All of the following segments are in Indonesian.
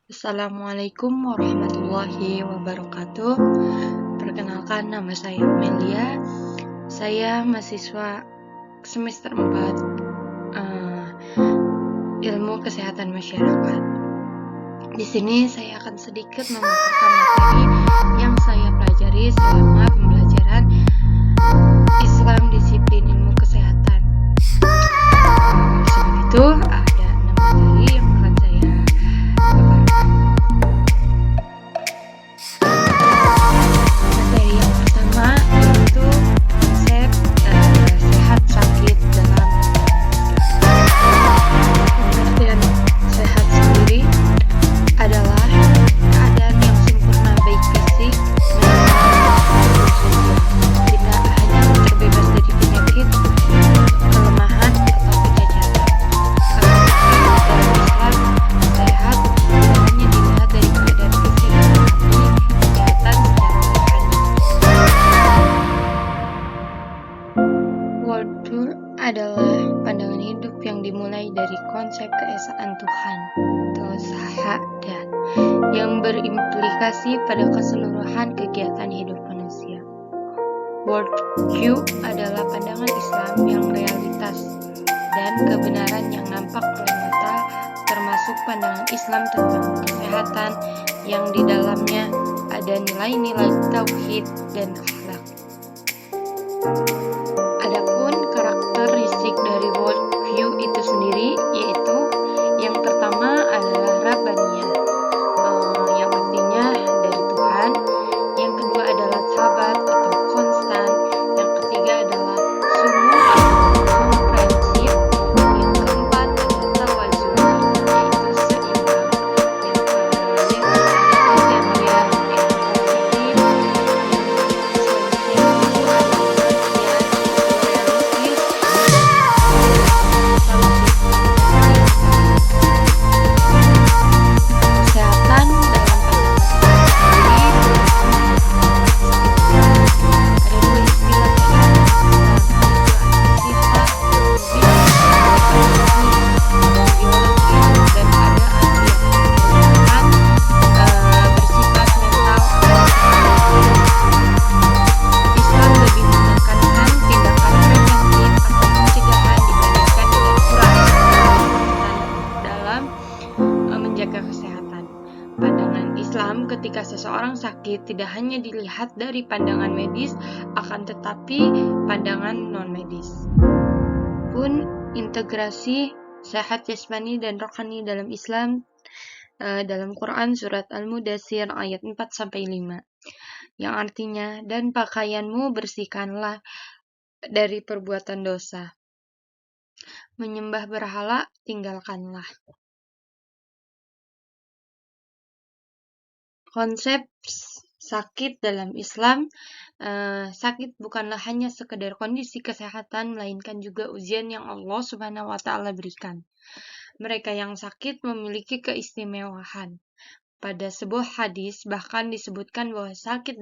Assalamualaikum warahmatullahi wabarakatuh. Perkenalkan, nama saya Amelia. Saya mahasiswa semester 4 Ilmu Kesehatan Masyarakat. Di sini saya akan sedikit memaparkan materi yang saya pelajari selama pembelajaran Islam disiplin ilmu kesehatan. Sebelum itu ada 6 materi yang akan saya paparkan. Materi yang pertama yaitu konsep sehat sakit dalam pengertian sehat sendiri adalah keadaan yang sempurna baik fisik, mental, maupun sosial, tidak hanya terbebas dari penyakit, kelemahan, atau kecacatan. Dalam Islam, sehat tidak hanya dilihat dari keadaan fisik, tetapi kesehatan secara rohani. Worldview adalah pandangan hidup yang dimulai dari konsep keesaan Tuhan atau syahadat yang berimplikasi pada keseluruhan kegiatan hidup manusia. Worldview adalah pandangan Islam yang realitas dan kebenaran yang nampak oleh mata, termasuk pandangan Islam tentang kesehatan yang di dalamnya ada nilai-nilai tauhid dan akhlak. Adapun karakteristik dari worldview itu sendiri yaitu yang pertama adalah Rabbaniyah, yang artinya dari Tuhan. Yang kedua adalah Thabat atau konstan. Yang ketiga adalah Sumu atau komprehensif. Yang keempat adalah Tawazun, yaitu seimbang. Yang kelima adalah Jamiah, yaitu positif. Yang selanjutnya itu adalah realistis kesehatan dalam pandangan sendiri. Ada dua istilah kesehatan, yaitu biologis dan ada anti kesehatan bersifat mental atau Islam lebih menekankan tindakan preventif atau pencegahan dibandingkan dengan dalam menjaga kesehatan. Pandangan Islam ketika seseorang sakit tidak hanya dilihat dari pandangan medis, akan tetapi pandangan non-medis pun integrasi sehat jasmani dan rohani dalam Islam. Dalam Quran surat Al-Mudaththir ayat 4-5 yang artinya, dan pakaianmu bersihkanlah dari perbuatan dosa, menyembah berhala tinggalkanlah. Konsep sakit dalam Islam, sakit bukanlah hanya sekedar kondisi kesehatan, melainkan juga ujian yang Allah Subhanahu wa Ta'ala berikan. Mereka yang sakit memiliki keistimewaan. Pada sebuah hadis bahkan disebutkan bahwa sakit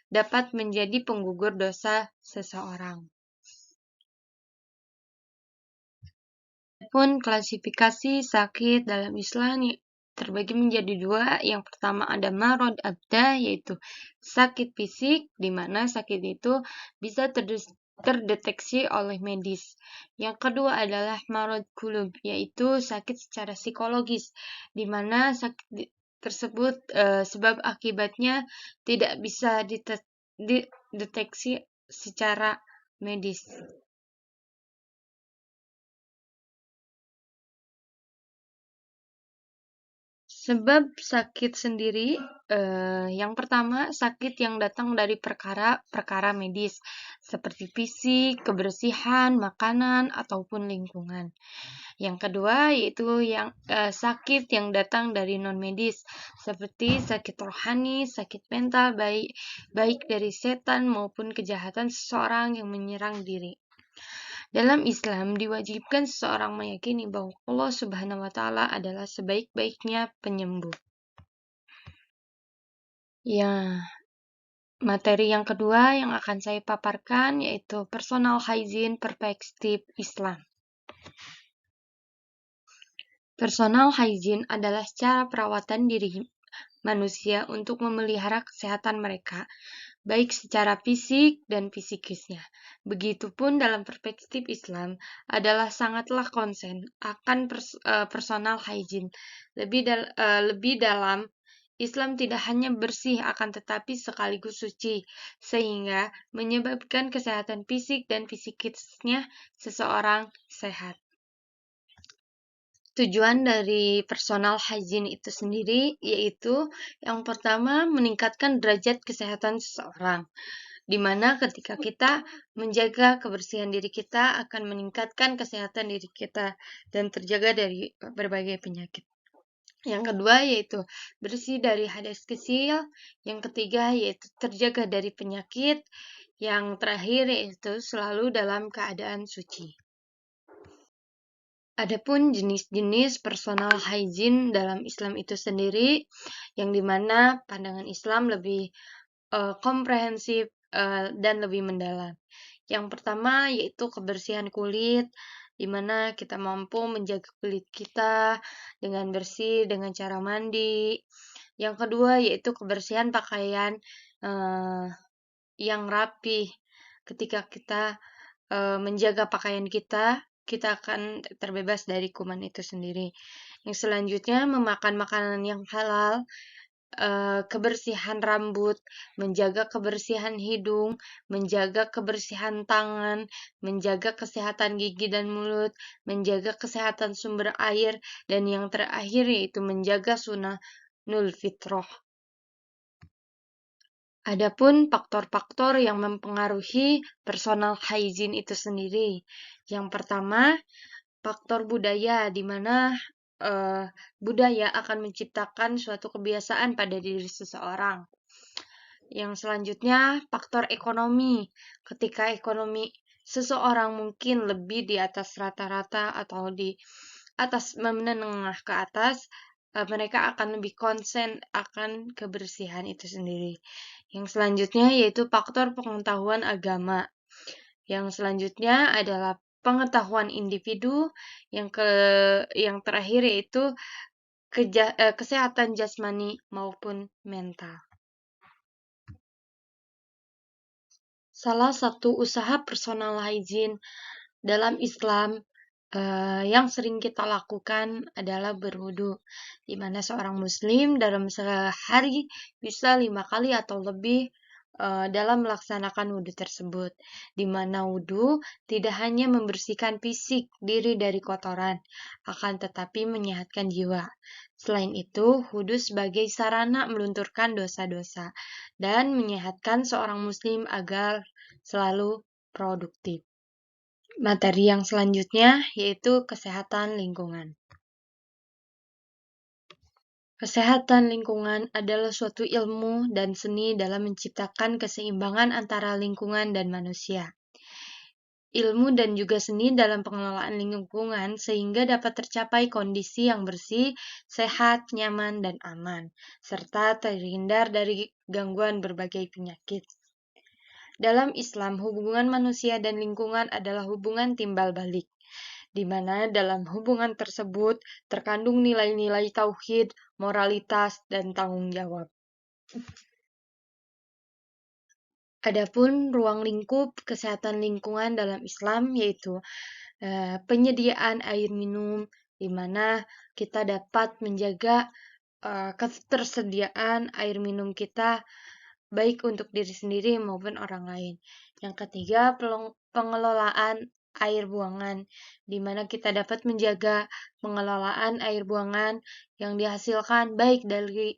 dapat menjadi penggugur dosa seseorang. Adapun klasifikasi sakit dalam Islam terbagi menjadi dua. Yang pertama ada marad abda, yaitu sakit fisik, di mana sakit itu bisa terdeteksi oleh medis. Yang kedua adalah marad qulub, yaitu sakit secara psikologis, di mana sakit tersebut sebab akibatnya tidak bisa dideteksi secara medis. Sebab sakit sendiri, yang pertama sakit yang datang dari perkara medis seperti fisik, kebersihan, makanan, ataupun lingkungan. Yang kedua yaitu yang sakit yang datang dari non medis seperti sakit rohani, sakit mental, baik dari setan maupun kejahatan seseorang yang menyerang diri. Dalam Islam diwajibkan seseorang meyakini bahwa Allah Subhanahu wa Ta'ala adalah sebaik-baiknya penyembuh. Ya, materi yang kedua yang akan saya paparkan yaitu personal hygiene perspektif Islam. Personal hygiene adalah cara perawatan diri manusia untuk memelihara kesehatan mereka, baik secara fisik dan psikisnya. Begitupun dalam perspektif Islam adalah sangatlah konsen akan personal hygiene. Lebih dalam, Islam tidak hanya bersih akan tetapi sekaligus suci, sehingga menyebabkan kesehatan fisik dan psikisnya seseorang sehat. Tujuan dari personal hygiene itu sendiri yaitu yang pertama meningkatkan derajat kesehatan seseorang, di mana ketika kita menjaga kebersihan diri kita akan meningkatkan kesehatan diri kita dan terjaga dari berbagai penyakit. Yang kedua yaitu bersih dari hadas kecil, yang ketiga yaitu terjaga dari penyakit, yang terakhir yaitu selalu dalam keadaan suci. Adapun jenis-jenis personal hygiene dalam Islam itu sendiri, yang dimana pandangan Islam lebih komprehensif dan lebih mendalam. Yang pertama yaitu kebersihan kulit, di mana kita mampu menjaga kulit kita dengan bersih dengan cara mandi. Yang kedua yaitu kebersihan pakaian yang rapi. Ketika kita menjaga pakaian kita, kita akan terbebas dari kuman itu sendiri. Yang selanjutnya memakan makanan yang halal, kebersihan rambut, menjaga kebersihan hidung, menjaga kebersihan tangan, menjaga kesehatan gigi dan mulut, menjaga kesehatan sumber air, dan yang terakhir yaitu menjaga sunnahul fitrah. Adapun faktor-faktor yang mempengaruhi personal hygiene itu sendiri. Yang pertama, faktor budaya, di mana budaya akan menciptakan suatu kebiasaan pada diri seseorang. Yang selanjutnya, faktor ekonomi. Ketika ekonomi seseorang mungkin lebih di atas rata-rata atau di atas menengah ke atas, mereka akan lebih konsen akan kebersihan itu sendiri. Yang selanjutnya yaitu faktor pengetahuan agama. Yang selanjutnya adalah pengetahuan individu. Yang terakhir yaitu kesehatan jasmani maupun mental. Salah satu usaha personal hygiene dalam Islam yang sering kita lakukan adalah berwudu, di mana seorang muslim dalam sehari bisa 5 kali atau lebih dalam melaksanakan wudhu tersebut, di mana wudhu tidak hanya membersihkan fisik diri dari kotoran, akan tetapi menyehatkan jiwa. Selain itu, wudhu sebagai sarana melunturkan dosa-dosa dan menyehatkan seorang muslim agar selalu produktif. Materi yang selanjutnya yaitu kesehatan lingkungan. Kesehatan lingkungan adalah suatu ilmu dan seni dalam menciptakan keseimbangan antara lingkungan dan manusia. Ilmu dan juga seni dalam pengelolaan lingkungan sehingga dapat tercapai kondisi yang bersih, sehat, nyaman, dan aman, serta terhindar dari gangguan berbagai penyakit. Dalam Islam, hubungan manusia dan lingkungan adalah hubungan timbal balik, di mana dalam hubungan tersebut terkandung nilai-nilai tauhid, moralitas, dan tanggung jawab. Adapun ruang lingkup kesehatan lingkungan dalam Islam yaitu penyediaan air minum, di mana kita dapat menjaga ketersediaan air minum kita baik untuk diri sendiri maupun orang lain. Yang ketiga, pengelolaan air buangan, di mana kita dapat menjaga pengelolaan air buangan yang dihasilkan baik dari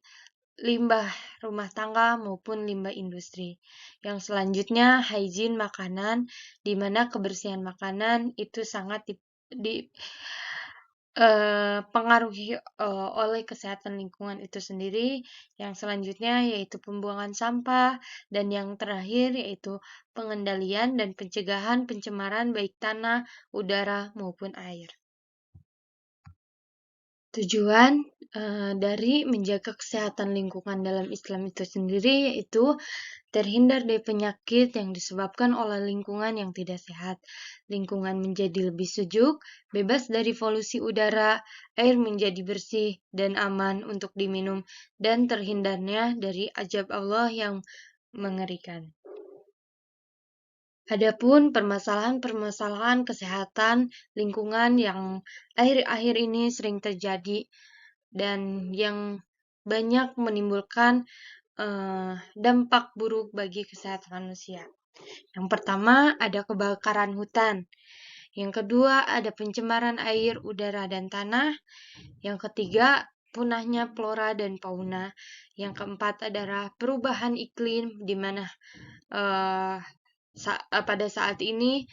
limbah rumah tangga maupun limbah industri. Yang selanjutnya, hygiene makanan, di mana kebersihan makanan itu sangat pengaruhi oleh kesehatan lingkungan itu sendiri. Yang selanjutnya yaitu pembuangan sampah, dan yang terakhir yaitu pengendalian dan pencegahan pencemaran baik tanah, udara maupun air. Tujuan dari menjaga kesehatan lingkungan dalam Islam itu sendiri yaitu terhindar dari penyakit yang disebabkan oleh lingkungan yang tidak sehat. Lingkungan menjadi lebih sejuk, bebas dari polusi udara, air menjadi bersih dan aman untuk diminum, dan terhindarnya dari azab Allah yang mengerikan. Adapun permasalahan-permasalahan kesehatan lingkungan yang akhir-akhir ini sering terjadi dan yang banyak menimbulkan dampak buruk bagi kesehatan manusia. Yang pertama ada kebakaran hutan. Yang kedua ada pencemaran air, udara, dan tanah. Yang ketiga punahnya flora dan fauna. Yang keempat adalah perubahan iklim di mana eh, pada saat ini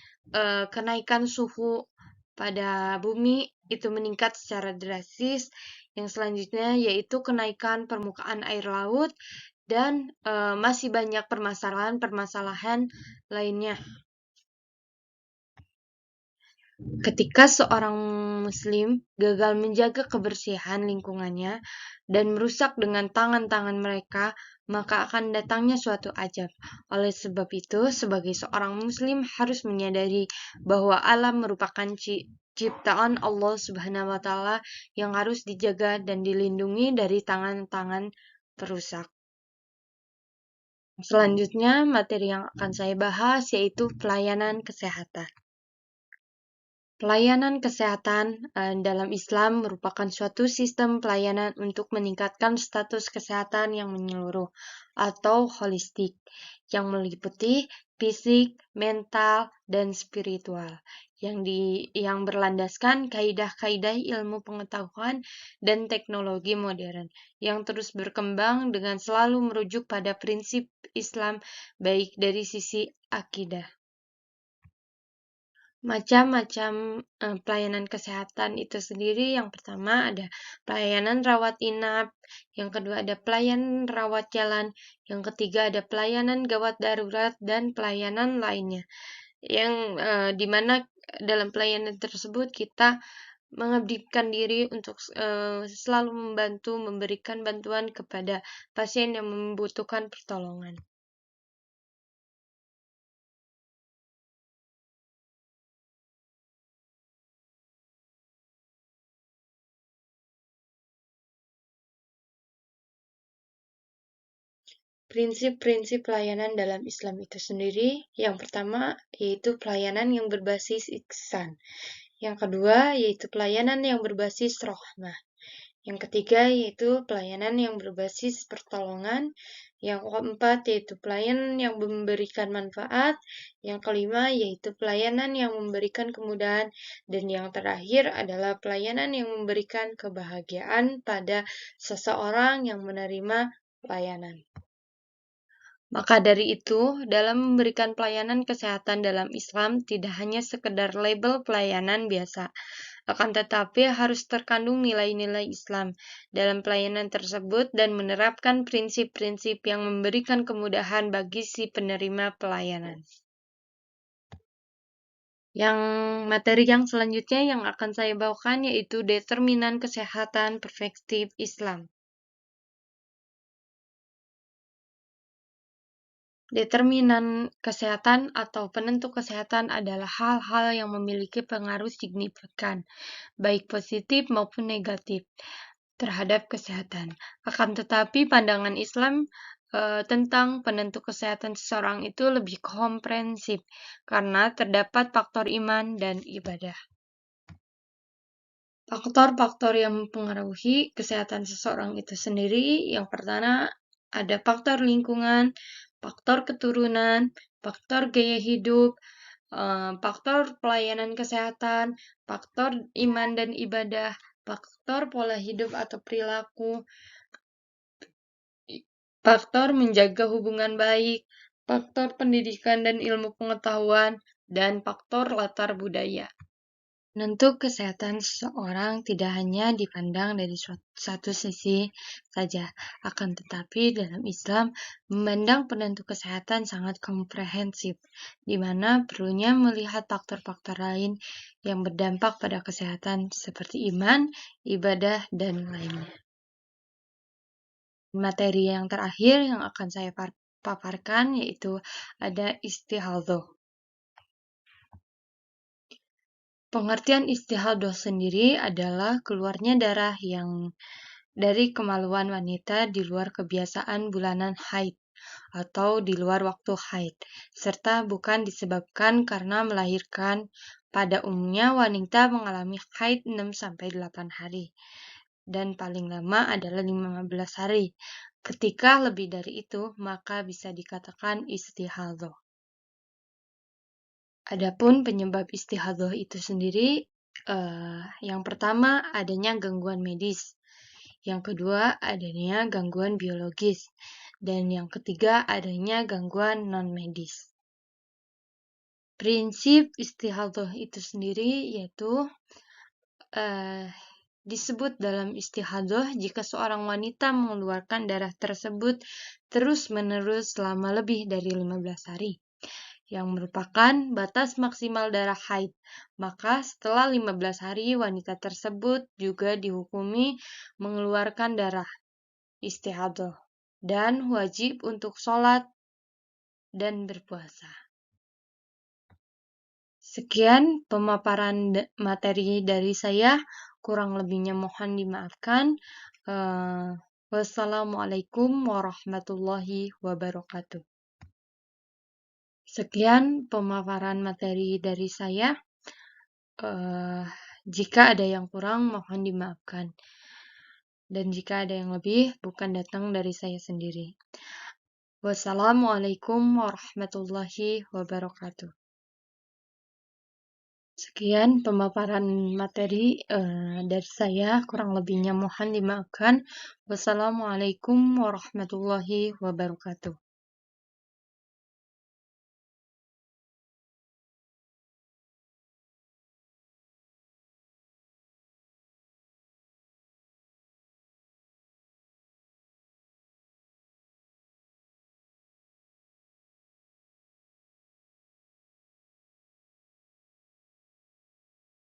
kenaikan suhu pada bumi itu meningkat secara drastis. Yang selanjutnya yaitu kenaikan permukaan air laut dan masih banyak permasalahan-permasalahan lainnya. Ketika seorang muslim gagal menjaga kebersihan lingkungannya dan merusak dengan tangan-tangan mereka, maka akan datangnya suatu ajab. Oleh sebab itu, sebagai seorang muslim harus menyadari bahwa alam merupakan ciptaan Allah Subhanahu wa taala yang harus dijaga dan dilindungi dari tangan-tangan perusak. Selanjutnya, materi yang akan saya bahas yaitu pelayanan kesehatan. Pelayanan kesehatan dalam Islam merupakan suatu sistem pelayanan untuk meningkatkan status kesehatan yang menyeluruh atau holistik, yang meliputi fisik, mental, dan spiritual, yang berlandaskan kaidah-kaidah ilmu pengetahuan dan teknologi modern, yang terus berkembang dengan selalu merujuk pada prinsip Islam baik dari sisi akidah. Macam-macam pelayanan kesehatan itu sendiri, yang pertama ada pelayanan rawat inap, yang kedua ada pelayanan rawat jalan, yang ketiga ada pelayanan gawat darurat, dan pelayanan lainnya. Yang dimana dalam pelayanan tersebut kita mengabdikan diri untuk selalu membantu, memberikan bantuan kepada pasien yang membutuhkan pertolongan. Prinsip-prinsip pelayanan dalam Islam itu sendiri, yang pertama yaitu pelayanan yang berbasis ihsan. Yang kedua yaitu pelayanan yang berbasis rahmah. Yang ketiga yaitu pelayanan yang berbasis pertolongan. Yang keempat yaitu pelayanan yang memberikan manfaat. Yang kelima yaitu pelayanan yang memberikan kemudahan. Dan yang terakhir adalah pelayanan yang memberikan kebahagiaan pada seseorang yang menerima pelayanan. Maka dari itu, dalam memberikan pelayanan kesehatan dalam Islam tidak hanya sekedar label pelayanan biasa, akan tetapi harus terkandung nilai-nilai Islam dalam pelayanan tersebut dan menerapkan prinsip-prinsip yang memberikan kemudahan bagi si penerima pelayanan. Yang materi yang selanjutnya yang akan saya bawakan yaitu determinan kesehatan perspektif Islam. Determinan kesehatan atau penentu kesehatan adalah hal-hal yang memiliki pengaruh signifikan, baik positif maupun negatif, terhadap kesehatan. Akan tetapi pandangan Islam tentang penentu kesehatan seseorang itu lebih komprehensif, karena terdapat faktor iman dan ibadah. Faktor-faktor yang mempengaruhi kesehatan seseorang itu sendiri, yang pertama ada faktor lingkungan, faktor keturunan, faktor gaya hidup, faktor pelayanan kesehatan, faktor iman dan ibadah, faktor pola hidup atau perilaku, faktor menjaga hubungan baik, faktor pendidikan dan ilmu pengetahuan, dan faktor latar budaya. Menentu kesehatan seseorang tidak hanya dipandang dari satu sisi saja, akan tetapi dalam Islam memandang penentu kesehatan sangat komprehensif, di mana perlunya melihat faktor-faktor lain yang berdampak pada kesehatan seperti iman, ibadah, dan lainnya. Materi yang terakhir yang akan saya paparkan yaitu ada istihadhah. Pengertian istihadhah sendiri adalah keluarnya darah yang dari kemaluan wanita di luar kebiasaan bulanan haid atau di luar waktu haid, serta bukan disebabkan karena melahirkan. Pada umumnya wanita mengalami haid 6-8 hari dan paling lama adalah 15 hari. Ketika lebih dari itu, maka bisa dikatakan istihadhah. Adapun penyebab istihadhah itu sendiri, yang pertama adanya gangguan medis, yang kedua adanya gangguan biologis, dan yang ketiga adanya gangguan non-medis. Prinsip istihadhah itu sendiri yaitu disebut dalam istihadhah jika seorang wanita mengeluarkan darah tersebut terus-menerus selama lebih dari 15 hari. Yang merupakan batas maksimal darah haid. Maka setelah 15 hari wanita tersebut juga dihukumi mengeluarkan darah istihadhah dan wajib untuk sholat dan berpuasa. Sekian pemaparan materi dari saya, kurang lebihnya mohon dimaafkan. Wassalamualaikum warahmatullahi wabarakatuh. Sekian pemaparan materi dari saya. Jika ada yang kurang, mohon dimaafkan. Dan jika ada yang lebih, bukan datang dari saya sendiri. Wassalamualaikum warahmatullahi wabarakatuh. Sekian pemaparan materi dari saya, kurang lebihnya mohon dimaafkan. Wassalamualaikum warahmatullahi wabarakatuh.